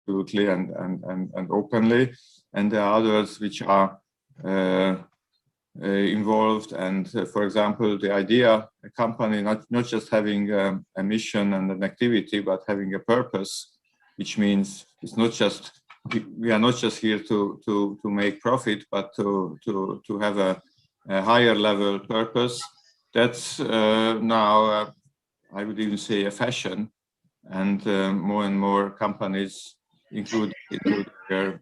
absolutely and openly, and there are others which are involved. And for example, the idea, a company not just having a mission and an activity, but having a purpose, which means it's not just, we are not just here to make profit, but to have a higher level purpose. That's now, I would even say, a fashion, and more companies include their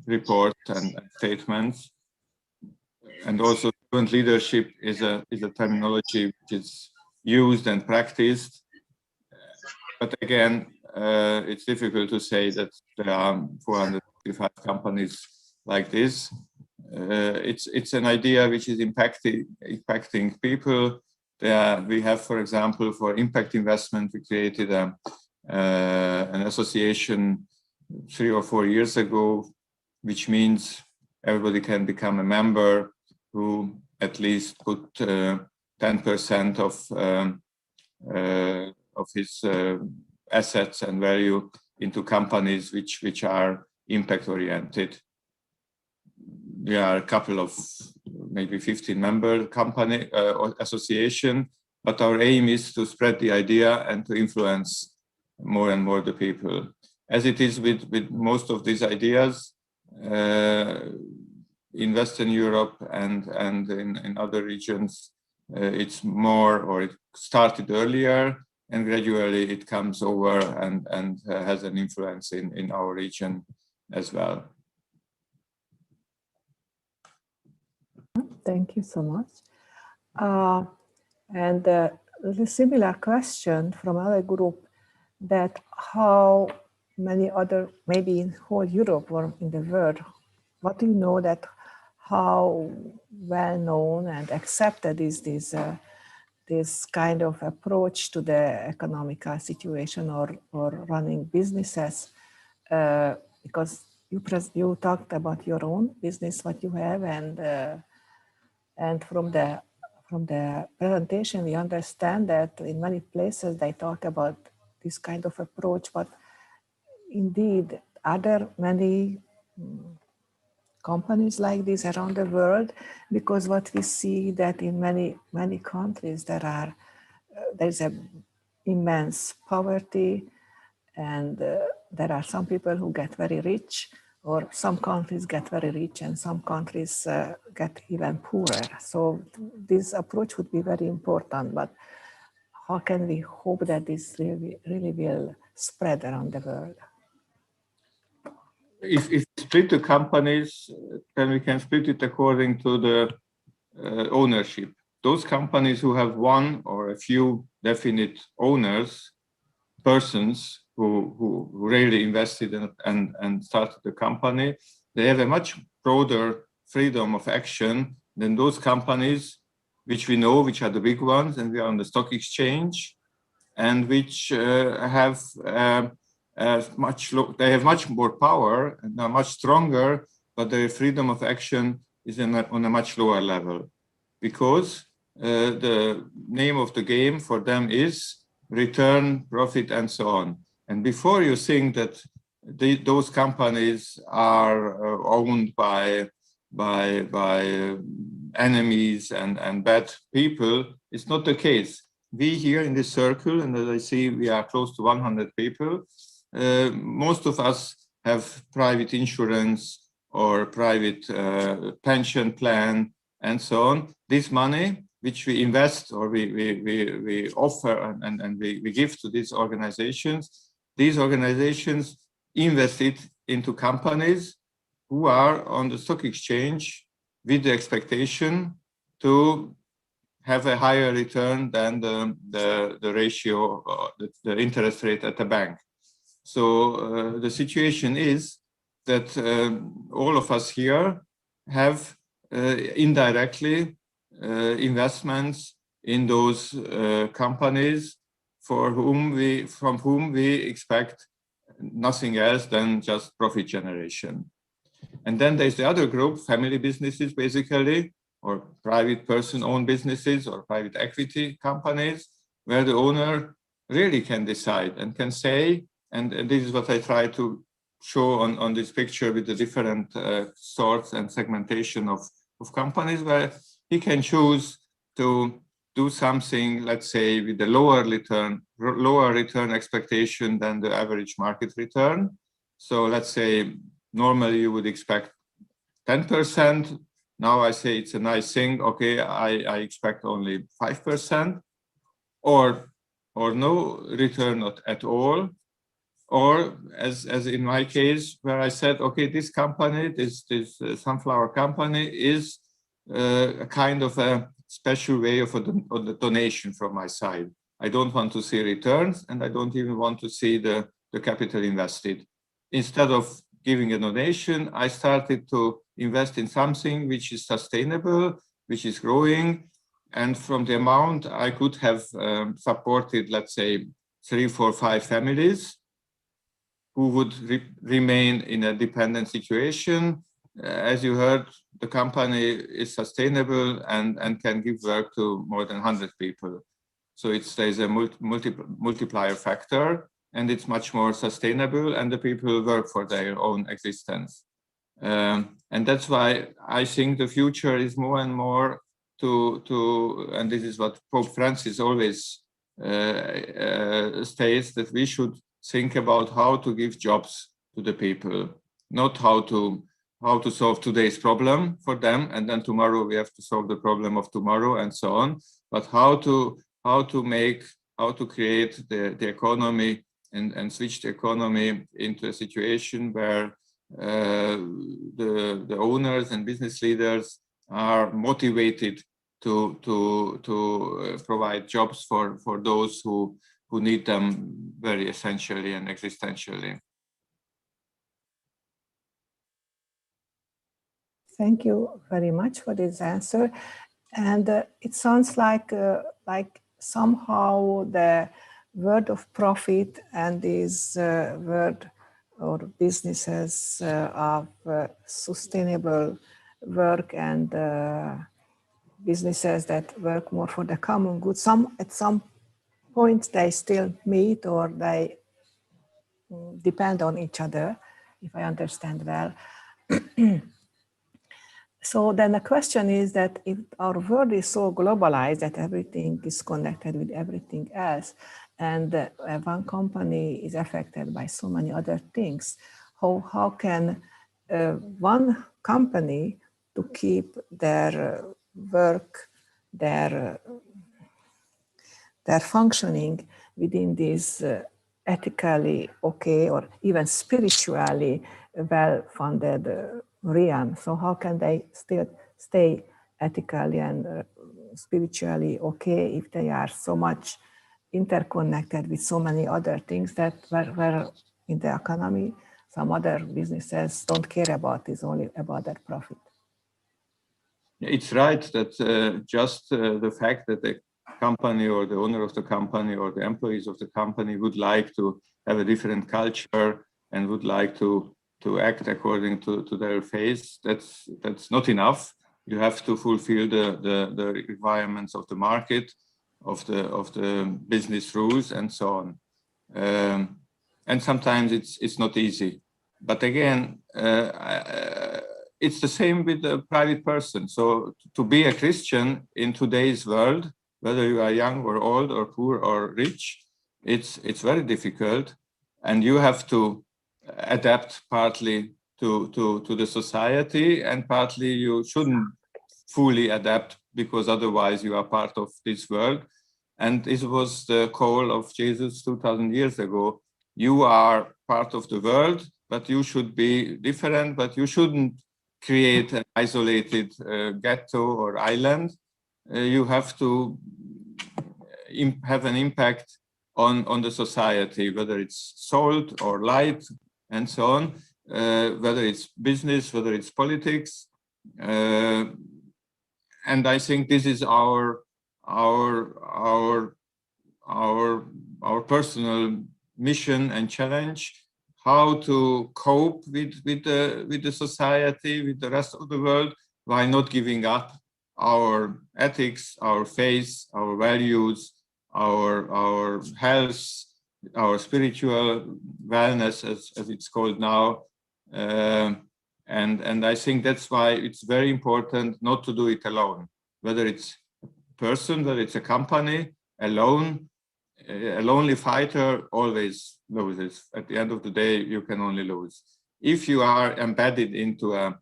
reports and statements. And also, servant leadership is a terminology which is used and practiced. But again, it's difficult to say that there are 455 companies like this. It's an idea which is impacting people. We have, for example, for impact investment, we created an association 3 or 4 years ago, which means everybody can become a member who at least put 10% of his assets and value into companies which are impact oriented. There are a couple of maybe 15 member company or association, but our aim is to spread the idea and to influence more and more the people. As it is with most of these ideas in Western Europe and in other regions, it's more, or it started earlier, and gradually it comes over and has an influence in our region as well. Thank you so much. And a similar question from our group, that how many other, maybe in whole Europe or in the world, what do you know that how well known and accepted is this kind of approach to the economical situation or running businesses? Because you talked about your own business, what you have, and from the presentation, we understand that in many places they talk about this kind of approach, but indeed, are there many companies like this around the world? Because what we see that in many countries there is a immense poverty, and there are some people who get very rich, or some countries get very rich and some countries get even poorer. So this approach would be very important, but how can we hope that this really will spread around the world? If we split the companies, then we can split it according to the ownership. Those companies who have one or a few definite owners, persons who really invested and started the company, they have a much broader freedom of action than those companies which we know, which are the big ones, and we are on the stock exchange, and which have they have much more power and are much stronger, but their freedom of action is on a much lower level, because the name of the game for them is return, profit, and so on. And before you think that those companies are owned by enemies and bad people, it's not the case. We here in this circle, and as I see, we are close to 100 people. Most of us have private insurance or private pension plan and so on. This money, which we invest or we offer and we give to these organizations invest it into companies who are on the stock exchange with the expectation to have a higher return than the ratio, the interest rate at the bank. So the situation is that all of us here have indirectly investments in those companies from whom we expect nothing else than just profit generation. And then there's the other group, family businesses basically, or private person-owned businesses or private equity companies, where the owner really can decide and can say, And this is what I try to show on this picture with the different sorts and segmentation of companies, where he can choose to do something, let's say, with a lower return expectation than the average market return. So let's say normally you would expect 10%. Now I say it's a nice thing. Okay, I expect only 5%, or no return not at all. Or as in my case, where I said, okay, this company, this sunflower company is a kind of a special way of a donation from my side. I don't want to see returns, and I don't even want to see the capital invested. Instead of giving a donation, I started to invest in something which is sustainable, which is growing. And from the amount, I could have supported, let's say, 3, 4, 5 families who would remain in a dependent situation. As you heard, the company is sustainable and can give work to more than 100 people. So there's a multiplier factor, and it's much more sustainable, and the people work for their own existence. And that's why I think the future is more and more and this is what Pope Francis always states, that we should think about how to give jobs to the people, not how to solve today's problem for them, and then tomorrow we have to solve the problem of tomorrow and so on, but how to create the economy and switch the economy into a situation where the owners and business leaders are motivated to provide jobs for those who need them very essentially and existentially. Thank you very much for this answer. And it sounds like somehow the word of profit and this word or businesses of sustainable work and businesses that work more for the common good, at some point they still meet, or they depend on each other, if I understand well. So then the question is that if our world is so globalized that everything is connected with everything else, and one company is affected by so many other things, how can one company to keep their work, their functioning within this ethically okay or even spiritually well-funded realm? So how can they still stay ethically and spiritually okay if they are so much interconnected with so many other things that where in the economy some other businesses don't care about, is only about their profit? It's right that just the fact that the company or the owner of the company or the employees of the company would like to have a different culture and would like to act according to their faith, that's not enough. You have to fulfill the requirements of the market, of the business rules, and so on. And sometimes it's not easy. But again, it's the same with a private person. So to be a Christian in today's world, whether you are young or old or poor or rich, it's very difficult, and you have to adapt partly to the society, and partly you shouldn't fully adapt, because otherwise you are part of this world. And this was the call of Jesus 2000 years ago. You are part of the world, but you should be different, but you shouldn't create an isolated ghetto or island. You have to have an impact on the society, whether it's salt or light and so on, whether it's business, whether it's politics. And I think this is our personal mission and challenge, how to cope with the society, with the rest of the world, while not giving up our ethics, our faith, our values, our health, our spiritual wellness, as it's called now. And I think that's why it's very important not to do it alone, whether it's a person, whether it's a company, alone. A lonely fighter always loses. At the end of the day, you can only lose. If you are embedded into a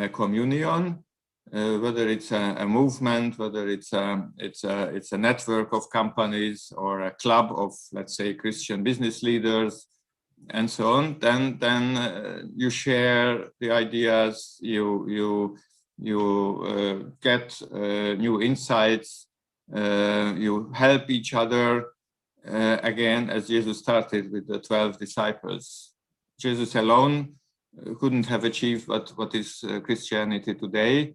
communion, whether it's a movement, whether it's a network of companies or a club of, let's say, Christian business leaders, and so on, then you share the ideas, you get new insights, you help each other. Again, as Jesus started with the 12 disciples. Jesus alone couldn't have achieved what is Christianity today.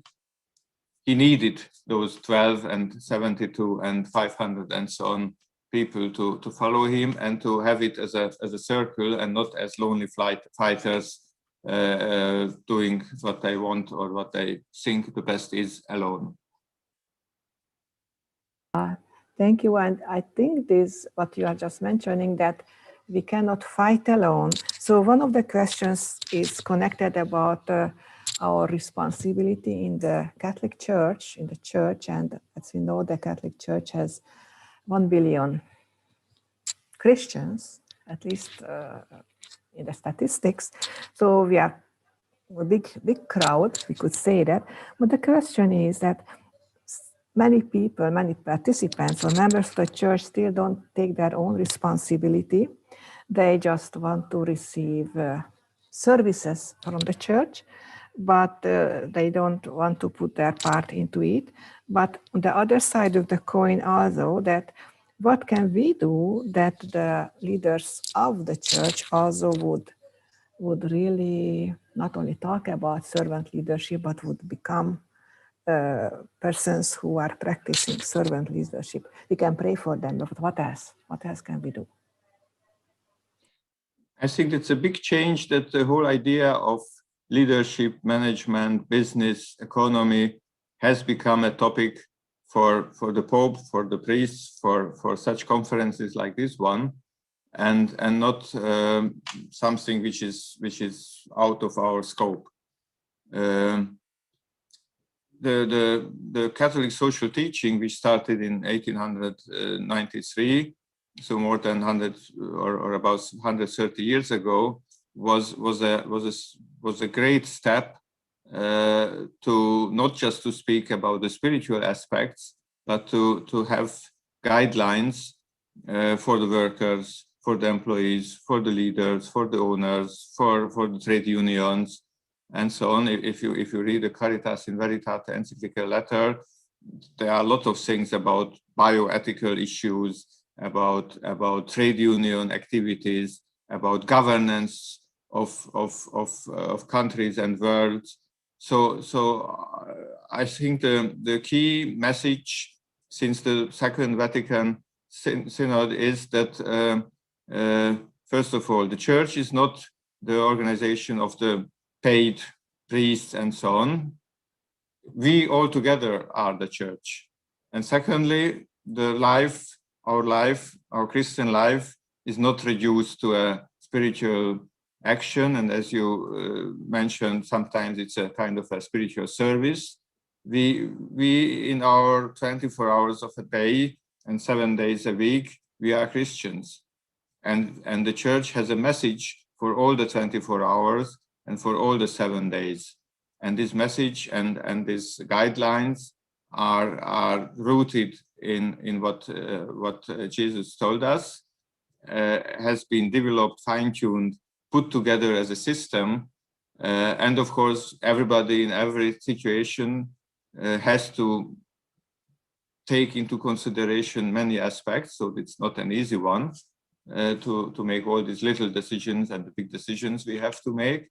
He needed those 12 and 72 and 500 and so on people to follow him and to have it as a circle and not as lonely fighters doing what they want or what they think the best is alone. Thank you. And I think this, what you are just mentioning, that we cannot fight alone. So one of the questions is connected about our responsibility in the Catholic Church, in the church. And as we know, the Catholic Church has 1 billion Christians, at least in the statistics. So we are a big crowd, we could say that. But the question is that many people, many participants or members of the church still don't take their own responsibility. They just want to receive services from the church, but they don't want to put their part into it. But on the other side of the coin also, that what can we do that the leaders of the church also would really not only talk about servant leadership, but would become persons who are practicing servant leadership. We can pray for them, but what else? What else can we do? I think it's a big change that the whole idea of leadership, management, business, economy has become a topic for the Pope, for the priests, for such conferences like this one, and not something which is out of our scope. The Catholic social teaching, which started in 1893, so more than 100 or about 130 years ago, was a great step to not just to speak about the spiritual aspects, but to have guidelines for the workers, for the employees, for the leaders, for the owners, for the trade unions, and so on. If you read the Caritas in Veritate encyclical letter, there are a lot of things about bioethical issues, about trade union activities, about governance of countries and worlds. So I think the key message since the Second Vatican Synod is that first of all, the Church is not the organization of the paid priests and so on. We all together are the Church. And secondly, our Christian life is not reduced to a spiritual action. And as you mentioned, sometimes it's a kind of a spiritual service. We in our 24 hours of a day and 7 days a week, we are Christians. And the Church has a message for all the 24 hours and for all the 7 days. And this message and these guidelines are rooted in what Jesus told us, has been developed, fine-tuned, put together as a system. And of course, everybody in every situation has to take into consideration many aspects. So it's not an easy one to make all these little decisions and the big decisions we have to make.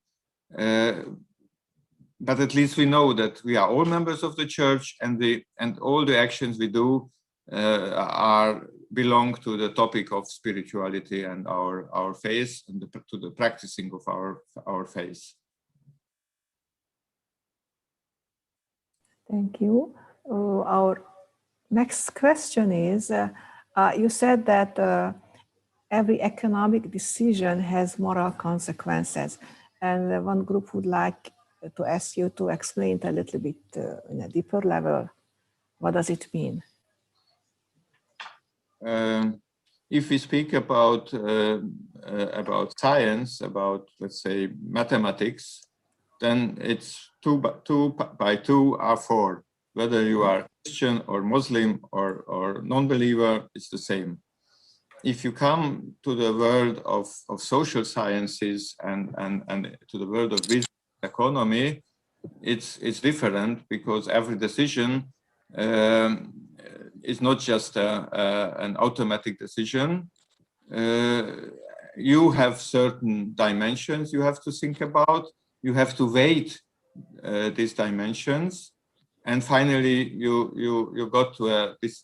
But at least we know that we are all members of the Church, and all the actions we do belong to the topic of spirituality and our faith, and to the practicing of our faith. Thank you. Our next question is, you said that every economic decision has moral consequences. And one group would like to ask you to explain it a little bit in a deeper level. What does it mean? If we speak about science, about, let's say, mathematics, then it's 2 by 2 are 4. Whether you are Christian or Muslim or non-believer, it's the same. If you come to the world of social sciences and to the world of business economy, it's different, because every decision is not just an automatic decision. You have certain dimensions you have to think about. You have to weight these dimensions, and finally you got to a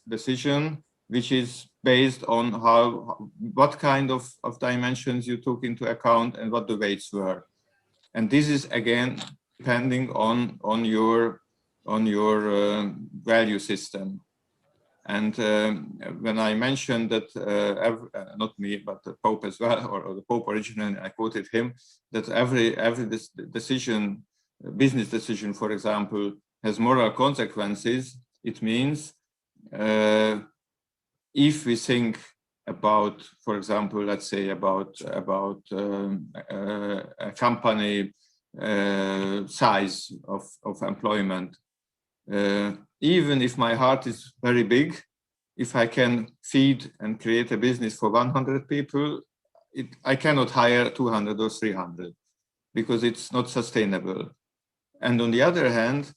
decision which is based on what kind of dimensions you took into account and what the weights were. And this is again depending on your value system. And when I mentioned that, not me, but the Pope as well, or the Pope originally, I quoted him, that every decision, business decision, for example, has moral consequences. It means if we think about, for example, let's say about a company size of employment, even if my heart is very big, if I can feed and create a business for 100 people, I cannot hire 200 or 300 because it's not sustainable. And on the other hand,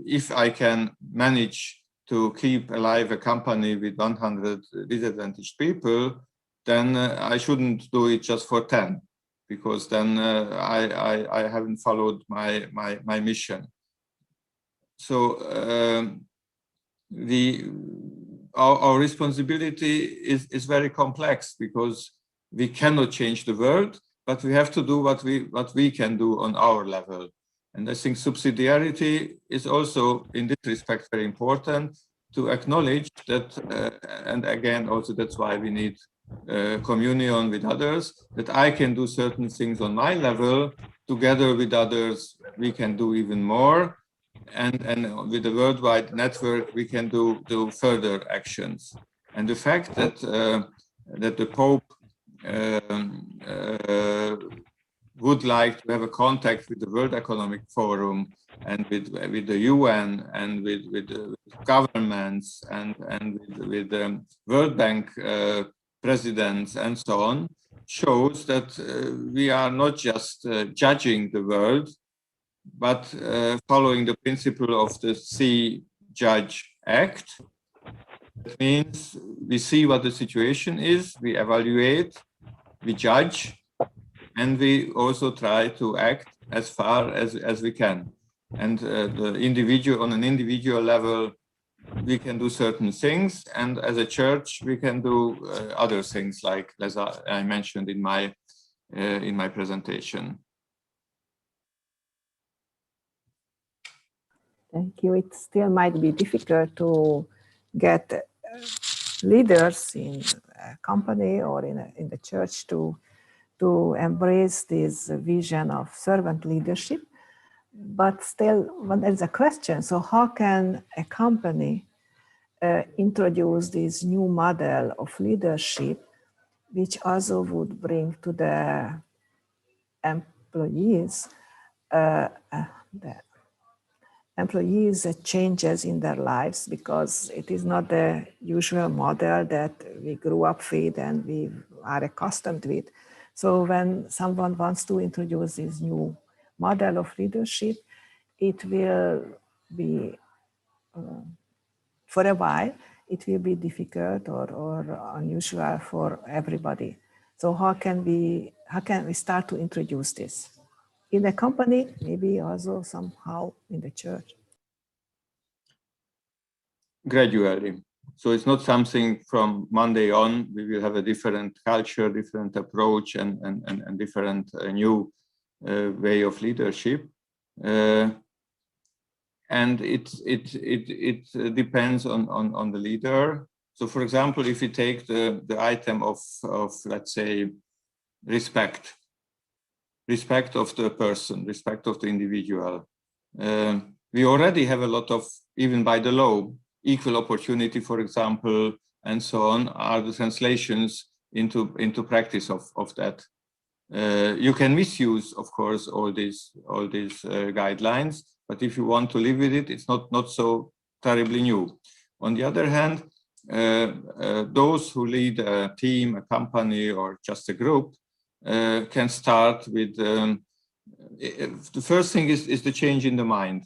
if I can manage to keep alive a company with 100 disadvantaged people, then I shouldn't do it just for 10, because then I haven't followed my mission. So our responsibility is very complex, because we cannot change the world, but we have to do what we can do on our level. And I think subsidiarity is also in this respect very important, to acknowledge that, and again also that's why we need communion with others, that I can do certain things on my level, together with others we can do even more. And with the worldwide network, we can do further actions. And the fact that that the Pope would like to have a contact with the World Economic Forum and with the UN and with governments and with World Bank presidents and so on, shows that we are not just judging the world, but following the principle of the See, Judge, Act. That means we see what the situation is, we evaluate, we judge, and we also try to act as far as we can. And the individual, on an individual level, we can do certain things, and as a church, we can do other things, like as I mentioned in my presentation. Thank you. It still might be difficult to get leaders in a company or in the church to embrace this vision of servant leadership. But still, when there's a question, so how can a company introduce this new model of leadership, which also would bring to the employees changes in their lives, because it is not the usual model that we grew up with and we are accustomed with. So when someone wants to introduce this new model of leadership, it will be, for a while, it will be difficult or unusual for everybody. So how can we start to introduce this? In the company, maybe also somehow in the church? Gradually. So it's not something from Monday on, we will have a different culture, different approach, and different new way of leadership. And it depends on the leader. So for example, if you take the item of let's say, respect of the person, respect of the individual. We already have a lot of, even by the law, equal opportunity, for example, and so on, are the translations into practice of that. You can misuse, of course, all these guidelines, but if you want to live with it, it's not so terribly new. On the other hand, those who lead a team, a company, or just a group can start with the first thing is the change in the mind.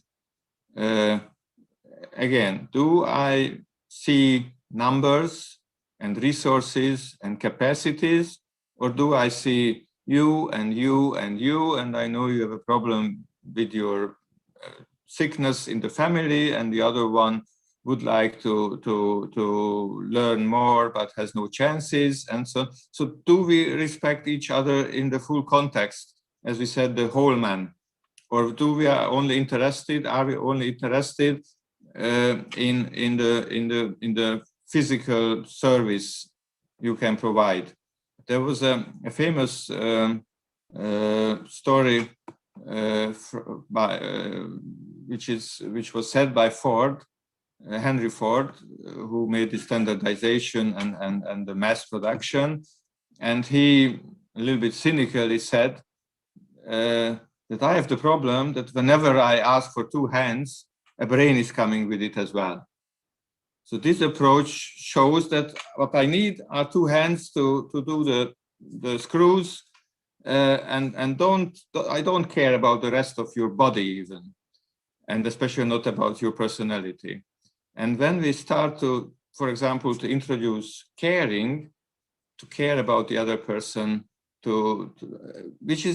Again, do I see numbers and resources and capacities, or do I see you and you and you, and I know you have a problem with your sickness in the family, and the other one would like to learn more but has no chances, and so do we respect each other in the full context, as we said, the whole man, or are we only interested in the physical service you can provide? There was a famous story which was said by Ford, Henry Ford, who made the standardization and the mass production, and he a little bit cynically said that I have the problem that whenever I ask for 2 hands, a brain is coming with it as well. So this approach shows that what I need are 2 hands to do the screws, and I don't care about the rest of your body even, and especially not about your personality. And when we start to, for example, to introduce caring, to care about the other person, which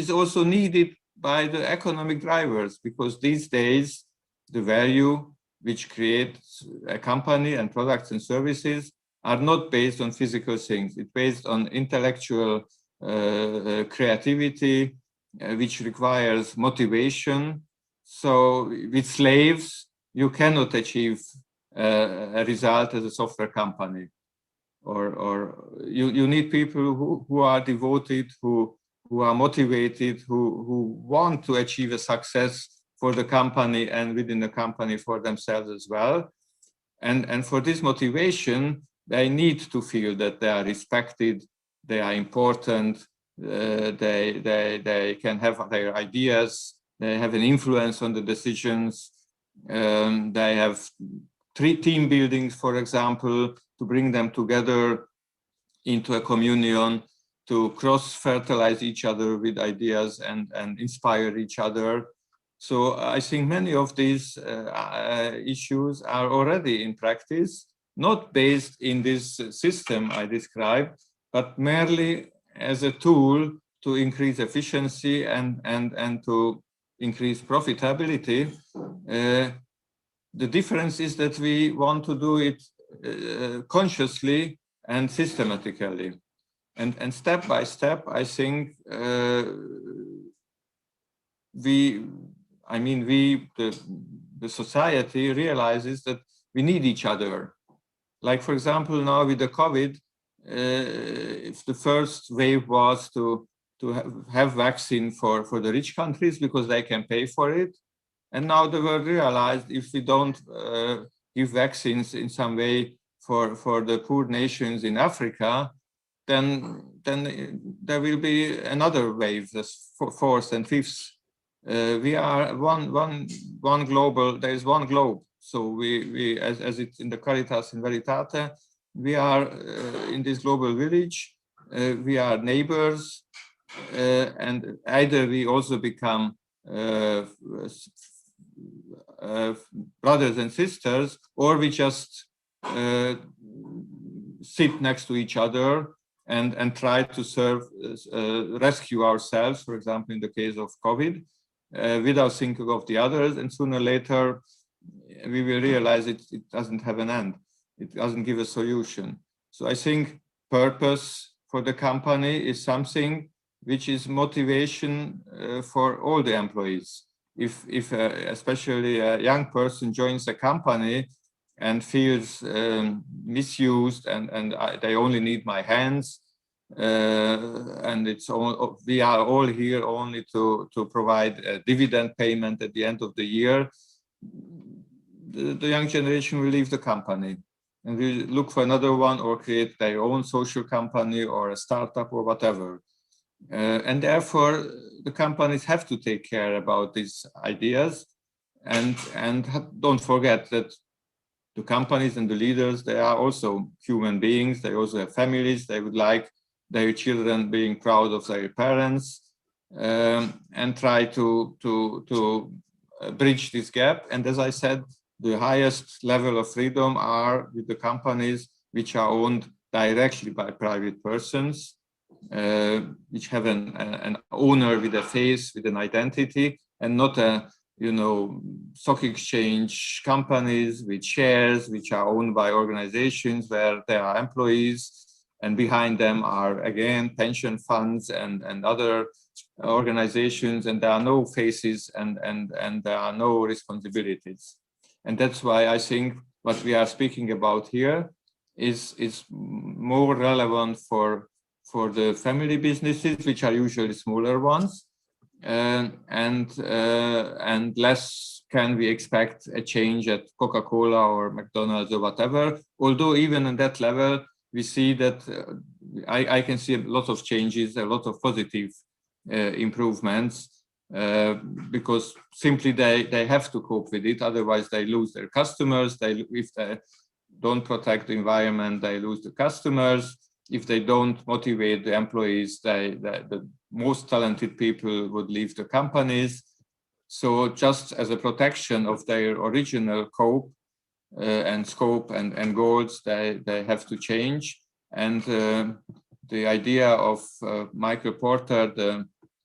is also needed by the economic drivers, because these days the value which creates a company and products and services are not based on physical things. It's based on intellectual creativity, which requires motivation. So with slaves, you cannot achieve a result as a software company. Or you need people who are devoted, who are motivated, who want to achieve a success for the company and within the company for themselves as well. And for this motivation, they need to feel that they are respected, they are important, they can have their ideas, they have an influence on the decisions, they have team buildings, for example, to bring them together into a communion, to cross-fertilize each other with ideas and inspire each other. So I think many of these issues are already in practice, not based in this system I described, but merely as a tool to increase efficiency and to increase profitability. The difference is that we want to do it consciously and systematically. And step by step, I think the society realizes that we need each other. Like, for example, now with the COVID, if the first wave was to have vaccine for the rich countries because they can pay for it. And now the world realized if we don't give vaccines in some way for the poor nations in Africa, then there will be another wave, this 4th and 5th. We are one global, there is one globe. So we as it's in the Caritas in Veritate, we are in this global village, we are neighbors, and either we also become brothers and sisters, or we just sit next to each other and try to rescue ourselves, for example, in the case of COVID, without thinking of the others. And sooner or later, we will realize it doesn't have an end. It doesn't give a solution. So I think purpose for the company is something which is motivation for all the employees. If especially a young person joins a company and feels misused, and they only need my hands, and it's all, we are all here only to provide a dividend payment at the end of the year, the young generation will leave the company and will look for another one or create their own social company or a startup or whatever. And therefore, the companies have to take care about these ideas, and don't forget that the companies and the leaders, they are also human beings. They also have families. They would like their children being proud of their parents, and try to bridge this gap. And as I said, the highest level of freedom are with the companies which are owned directly by private persons, which have an owner with a face, with an identity, and not a, you know, stock exchange companies with shares which are owned by organizations where there are employees, and behind them are again pension funds and other organizations, and there are no faces and there are no responsibilities. And that's why I think what we are speaking about here is more relevant for the family businesses, which are usually smaller ones, and less can we expect a change at Coca-Cola or McDonald's or whatever. Although even on that level, we see that I can see a lot of changes, a lot of positive improvements, because simply they have to cope with it. Otherwise, they lose their customers. If they don't protect the environment, they lose the customers. If they don't motivate the employees, the most talented people would leave the companies. So just as a protection of their original scope and goals, they have to change. And the idea of Michael Porter,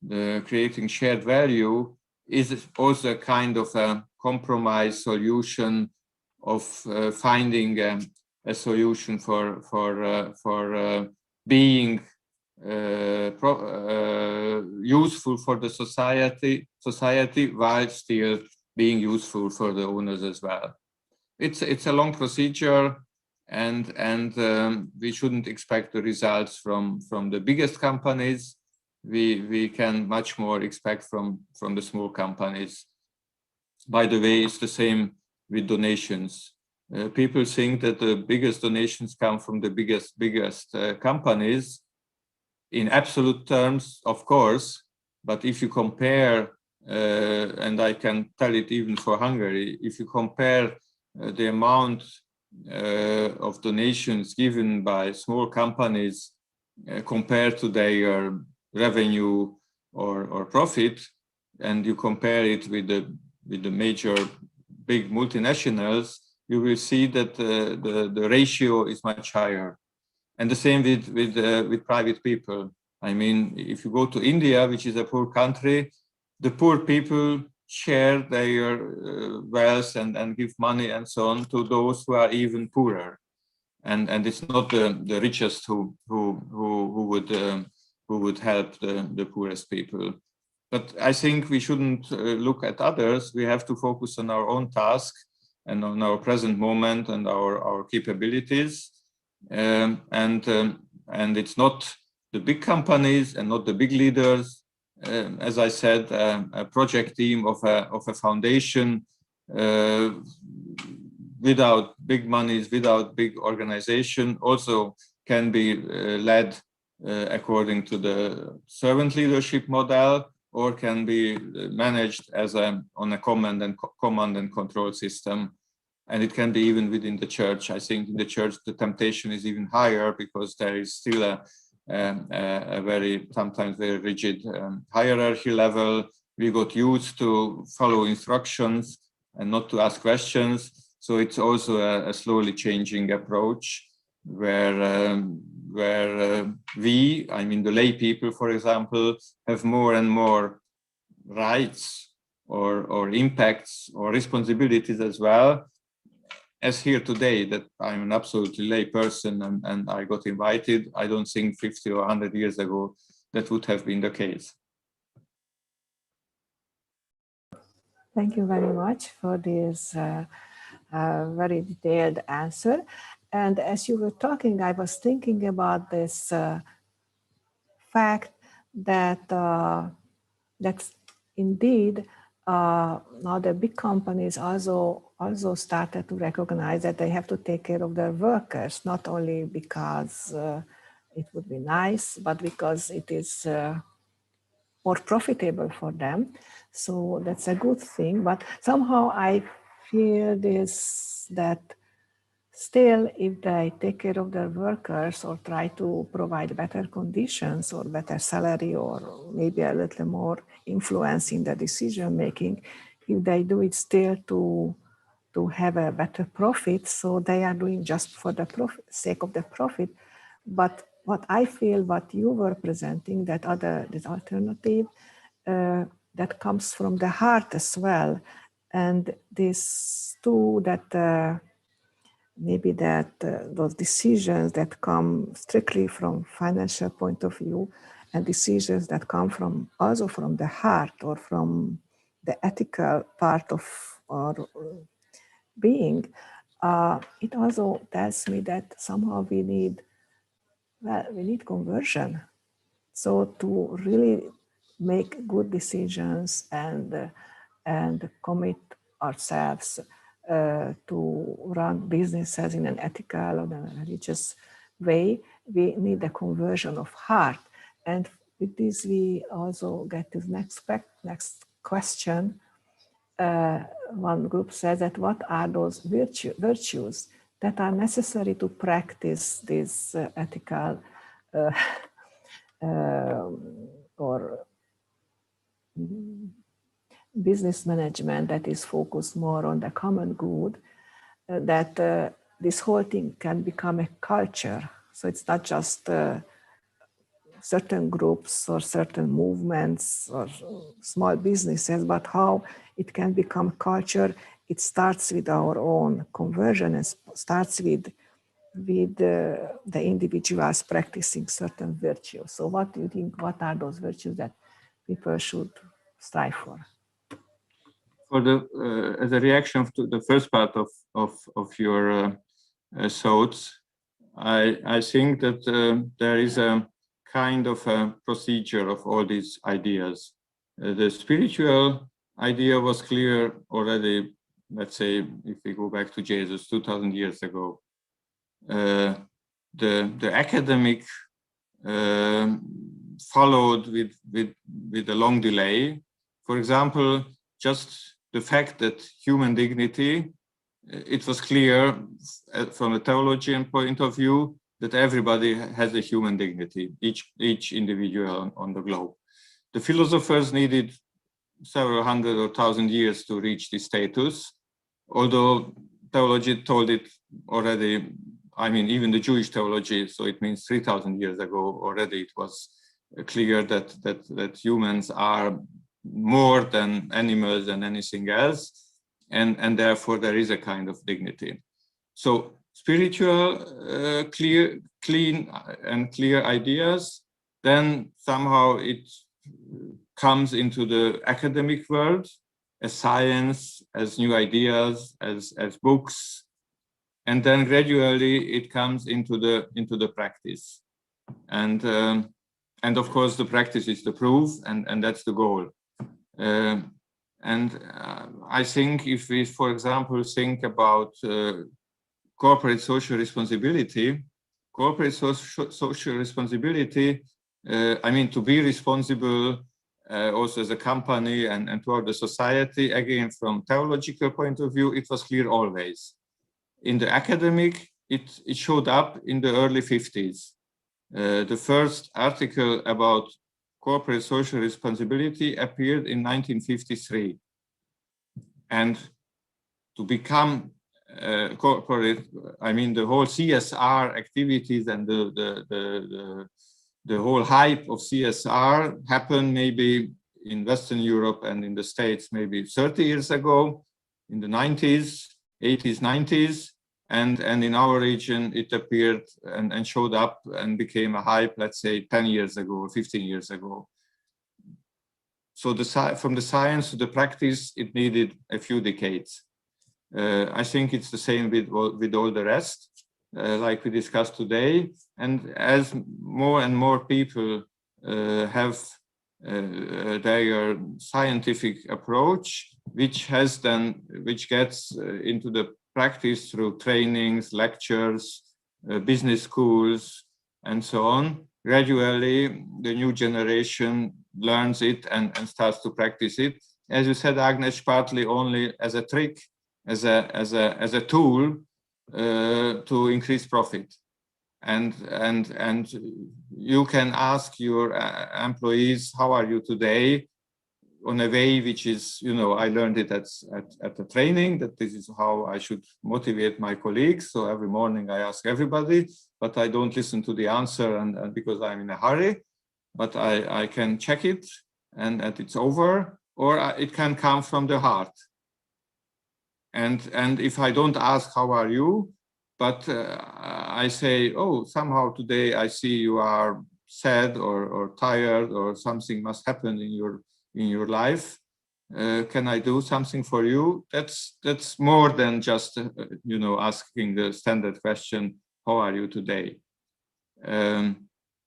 the creating shared value, is also a kind of a compromise solution of finding a solution for being useful for the society while still being useful for the owners as well. It's a long procedure, and we shouldn't expect the results from the biggest companies. We can much more expect from the small companies. By the way, it's the same with donations. People think that the biggest donations come from the biggest companies. In absolute terms, of course, but if you compare, and I can tell it even for Hungary, if you compare the amount of donations given by small companies compared to their revenue or profit, and you compare it with the major big multinationals, you will see that the ratio is much higher. And the same with private people. I mean, if you go to India, which is a poor country, the poor people share their wealth and give money and so on to those who are even poorer. And it's not the richest who would help the poorest people. But I think we shouldn't look at others. We have to focus on our own task and on our present moment and our capabilities. And it's not the big companies and not the big leaders. As I said, a project team of a foundation without big monies, without big organization, also can be led according to the servant leadership model, or can be managed as on a command and control system. And it can be even within the church. I think in the church, the temptation is even higher because there is still a sometimes very rigid hierarchy level. We got used to follow instructions and not to ask questions. So it's also a slowly changing approach where we, I mean the lay people, for example, have more and more rights or impacts or responsibilities as well. As here today, that I'm an absolutely lay person and I got invited, I don't think 50 or 100 years ago that would have been the case. Thank you very much for this very detailed answer. And as you were talking, I was thinking about this fact that that's indeed now the big companies also started to recognize that they have to take care of their workers, not only because it would be nice, but because it is more profitable for them. So that's a good thing. But somehow I feel this that still, if they take care of their workers or try to provide better conditions or better salary or maybe a little more influence in the decision making, if they do it still to have a better profit, so they are doing just for the sake of the profit. But what I feel, what you were presenting, this alternative that comes from the heart as well, and this too that. Maybe that those decisions that come strictly from financial point of view and decisions that come from also from the heart or from the ethical part of our being, it also tells me that somehow we need conversion. So to really make good decisions and commit ourselves to run businesses in an ethical or a religious way, we need a conversion of heart. And with this, we also get to the next question. One group says that what are those virtues that are necessary to practice this ethical or business management that is focused more on the common good, that this whole thing can become a culture. So it's not just certain groups or certain movements or small businesses, but how it can become culture. It starts with our own conversion and starts with the individuals practicing certain virtues. So what do you think, what are those virtues that people should strive for? For the as a reaction to the first part of your thoughts, I think that there is a kind of a procedure of all these ideas. The spiritual idea was clear already, let's say, if we go back to Jesus 2000 years ago. The academic followed with a long delay. For example, just the fact that human dignity, it was clear from a theologian point of view that everybody has a human dignity, each individual on the globe. The philosophers needed several hundred or thousand years to reach this status, although theology told it already. I mean, even the Jewish theology, so it means 3,000 years ago already, it was clear that humans are more than animals and anything else, and therefore there is a kind of dignity. So spiritual, clean and clear ideas, then somehow it comes into the academic world as science, as new ideas, as books, and then gradually it comes into the practice, and of course the practice is the proof, and that's the goal. I think if we, for example, think about corporate social responsibility, I mean, to be responsible also as a company and toward the society, again, from theological point of view, it was clear always. In the academic, it showed up in the early 50s. The first article about corporate social responsibility appeared in 1953. And to become corporate, I mean, the whole CSR activities and the whole hype of CSR happened maybe in Western Europe and in the States maybe 30 years ago, in the 90s, 80s, 90s. And in our region, it appeared and showed up and became a hype, let's say 10 years ago or 15 years ago. So from the science to the practice, it needed a few decades. I think it's the same with all the rest, like we discussed today. And as more and more people have their scientific approach, which gets into the practice through trainings, lectures, business schools, and so on. Gradually, the new generation learns it and starts to practice it. As you said, Agnes, partly only as a trick, as a tool to increase profit. And you can ask your employees, how are you today? On a way which is, I learned it at the training, that this is how I should motivate my colleagues. So every morning I ask everybody, but I don't listen to the answer and because I'm in a hurry, but I can check it and it's over, or it can come from the heart. And if I don't ask, how are you? But I say, oh, somehow today I see you are sad or tired, or something must happen in your life. Can I do something for you? That's more than just asking the standard question, how are you today?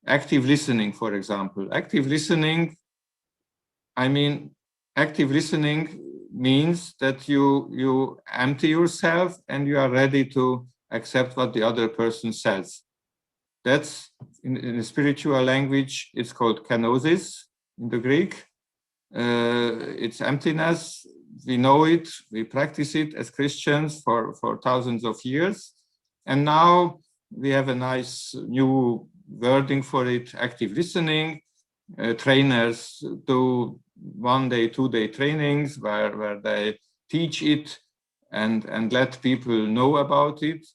Active listening, for example. Active listening means that you empty yourself and you are ready to accept what the other person says. That's in the spiritual language, it's called kenosis in the Greek. It's emptiness. We know it, we practice it as Christians for thousands of years. And now we have a nice new wording for it, active listening. Trainers do 1 day, 2 day trainings where they teach it and let people know about it.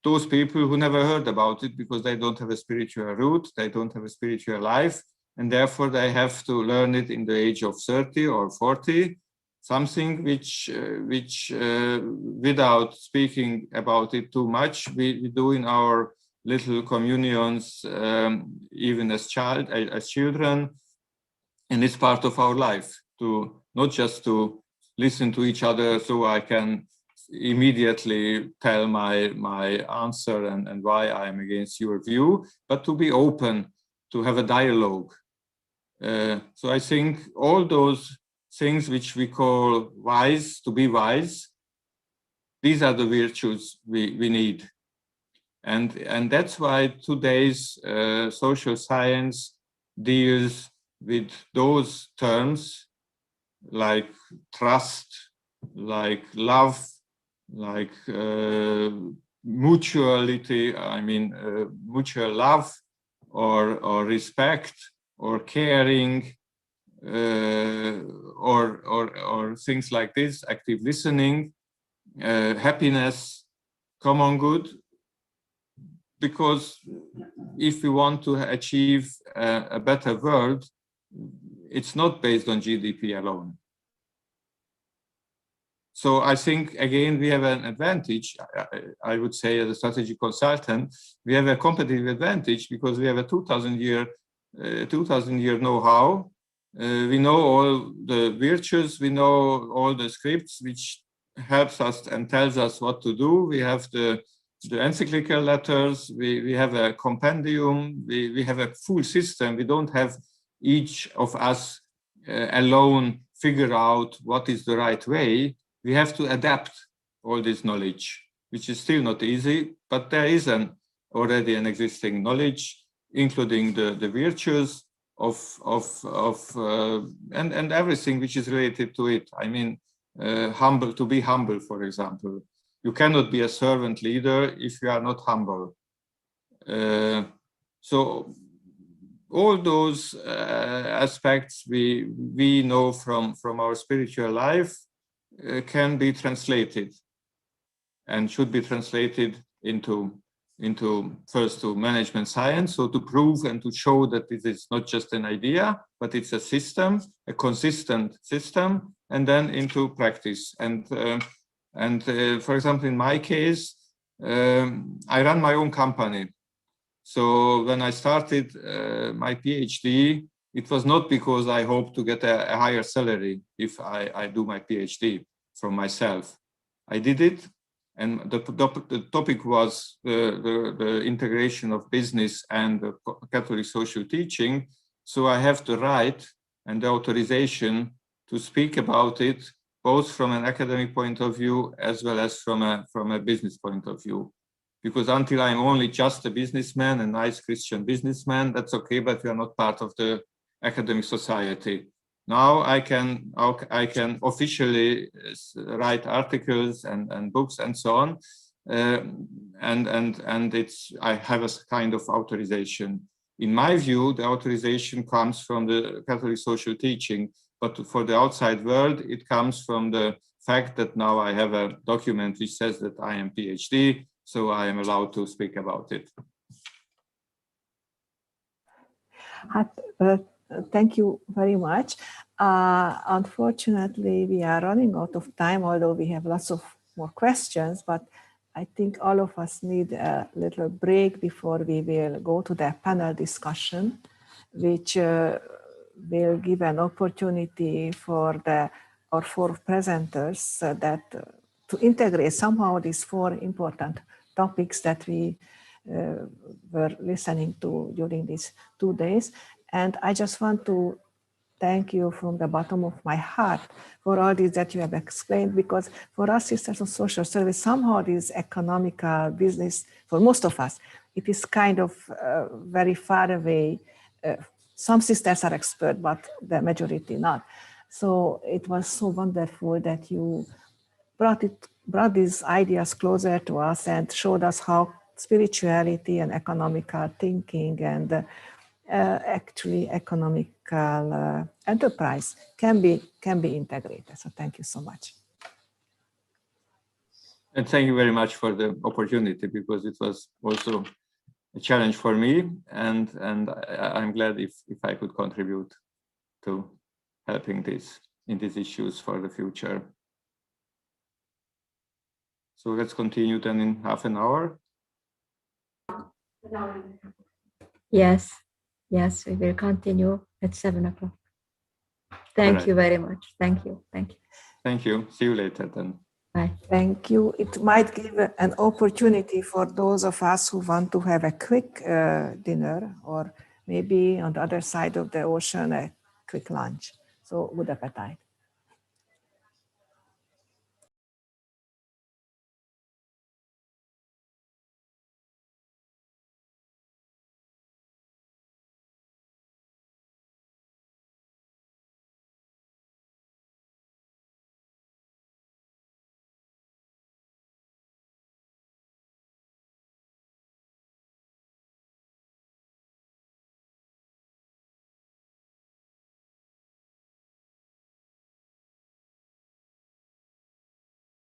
Those people who never heard about it because they don't have a spiritual root, they don't have a spiritual life, and therefore they have to learn it in the age of 30 or 40, something which without speaking about it too much, we do in our little communions, even as children, and it's part of our life, to not just to listen to each other so I can immediately tell my answer and why I'm against your view, but to be open, to have a dialogue. So I think all those things which we call wise, to be wise, these are the virtues we need. And that's why today's social science deals with those terms like trust, like love, like mutuality, mutual love, or respect, or caring, or things like this, active listening, happiness, common good. Because if we want to achieve a better world, it's not based on GDP alone. So I think, again, we have an advantage. I would say, as a strategy consultant, we have a competitive advantage because we have a 2,000-year know-how. We know all the virtues, we know all the scripts, which helps us and tells us what to do. We have the encyclical letters, we have a compendium, we have a full system. We don't have each of us alone figure out what is the right way. We have to adapt all this knowledge, which is still not easy, but there is already an existing knowledge, including the virtues and everything which is related to it. I mean, to be humble, for example. You cannot be a servant leader if you are not humble. So all those aspects we know from our spiritual life can be translated and should be translated into first to management science, so to prove and to show that this is not just an idea, but it's a system, a consistent system, and then into practice. And for example, in my case, I run my own company. So when I started my PhD, it was not because I hoped to get a higher salary if I do my PhD from myself. I did it, and the topic was the integration of business and the Catholic social teaching. So I have the right and the authorization to speak about it, both from an academic point of view as well as from a business point of view. Because until I'm only just a businessman, a nice Christian businessman, that's okay, but we are not part of the academic society. Now I can officially write articles and books and so on, and I have a kind of authorization. In my view, the authorization comes from the Catholic social teaching, but for the outside world, it comes from the fact that now I have a document which says that I am PhD, so I am allowed to speak about it. Thank you very much. Unfortunately, we are running out of time, although we have lots of more questions, but I think all of us need a little break before we will go to the panel discussion, which will give an opportunity for our four presenters to integrate somehow these four important topics that we were listening to during these 2 days. And I just want to thank you from the bottom of my heart for all this that you have explained, because for us Sisters of Social Service, somehow this economical business, for most of us, it is kind of very far away. Some sisters are expert, but the majority not. So it was so wonderful that you brought these ideas closer to us and showed us how spirituality and economical thinking and actually economical enterprise can be integrated. So thank you so much. And thank you very much for the opportunity, because it was also a challenge for me, and I'm glad if I could contribute to helping in these issues for the future. So let's continue then in half an hour. Yes, we will continue at 7 o'clock. Thank you very much. Thank you. Thank you. See you later then. Bye. Thank you. It might give an opportunity for those of us who want to have a quick dinner, or maybe on the other side of the ocean, a quick lunch. So good appetite.